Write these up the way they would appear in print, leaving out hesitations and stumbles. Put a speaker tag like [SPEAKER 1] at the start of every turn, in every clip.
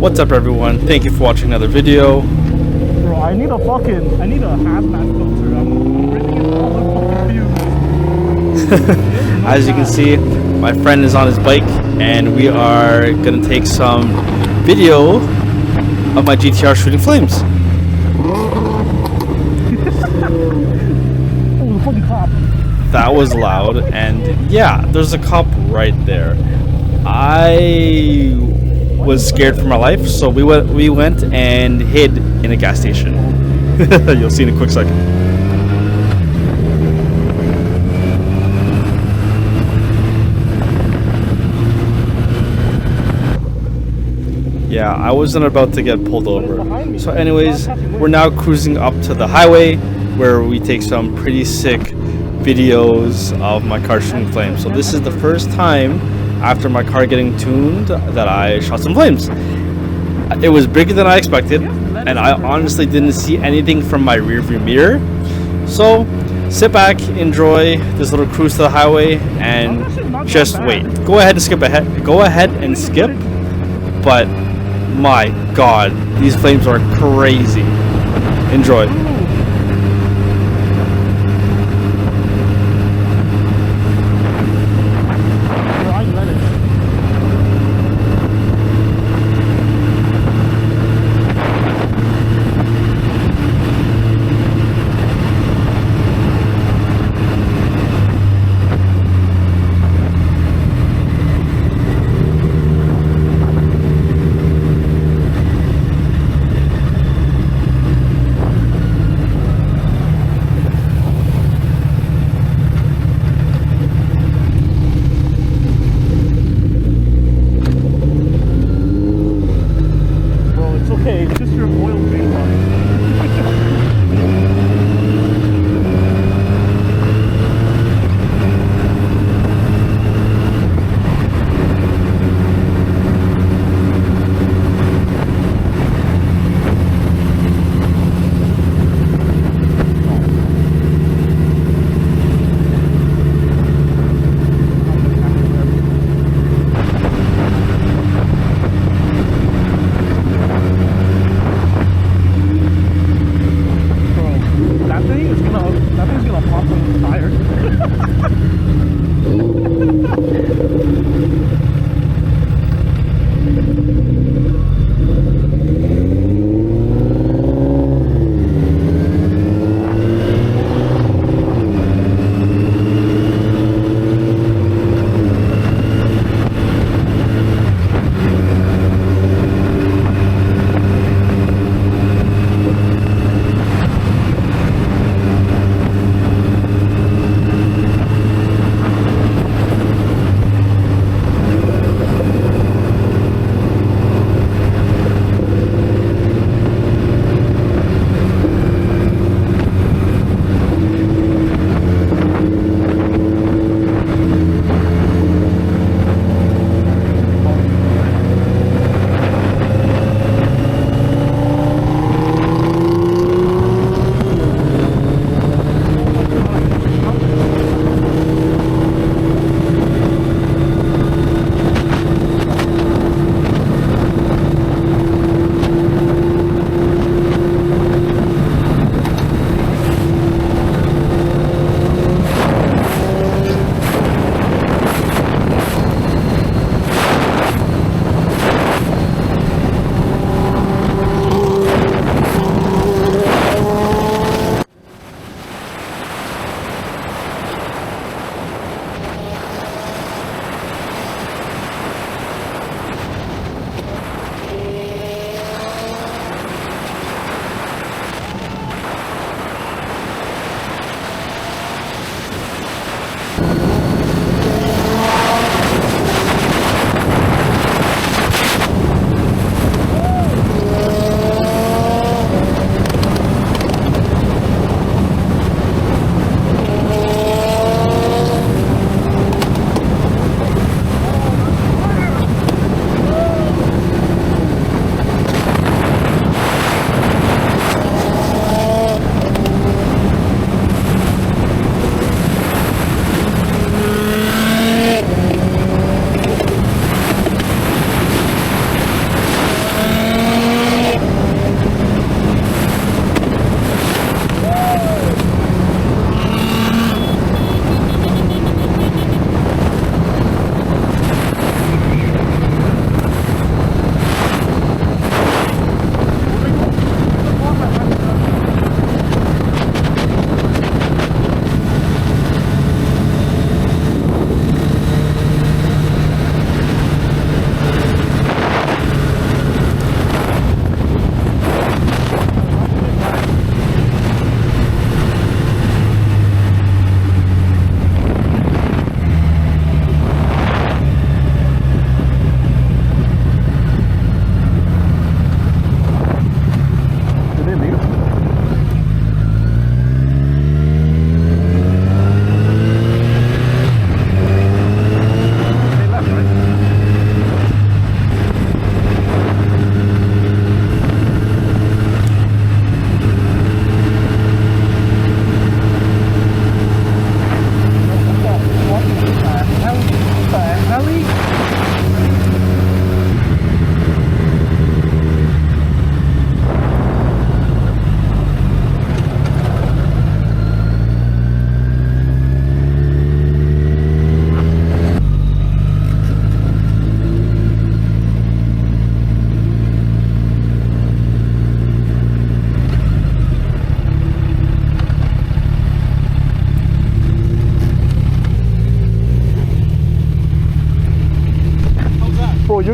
[SPEAKER 1] What's up, everyone? Thank you for watching another video.
[SPEAKER 2] Bro, I need a hazmat filter. I'm breathing in all the fucking fumes.
[SPEAKER 1] As you can see, my friend is on his bike and we are gonna take some video of my GTR shooting flames.
[SPEAKER 2] Oh, the fucking cop.
[SPEAKER 1] That was loud, and yeah, there's a cop right there. I was scared for my life, so we went and hid in a gas station. You'll see in a quick second. Yeah, I wasn't about to get pulled over. So anyways, we're now cruising up to the highway where we take some pretty sick videos of my car shooting flames. So this is the first time after my car getting tuned that I shot some flames. It was bigger than I expected, and I honestly didn't see anything from my rearview mirror. So sit back, enjoy this little cruise to the highway, and just wait. Go ahead and skip ahead. Go ahead and skip. But my God, these flames are crazy. Enjoy.
[SPEAKER 2] It's just your oil paint on. That thing's gonna pop on the tire.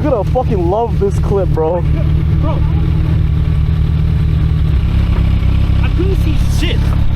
[SPEAKER 2] You're gonna fucking love this clip, bro.
[SPEAKER 3] Bro, I couldn't see shit.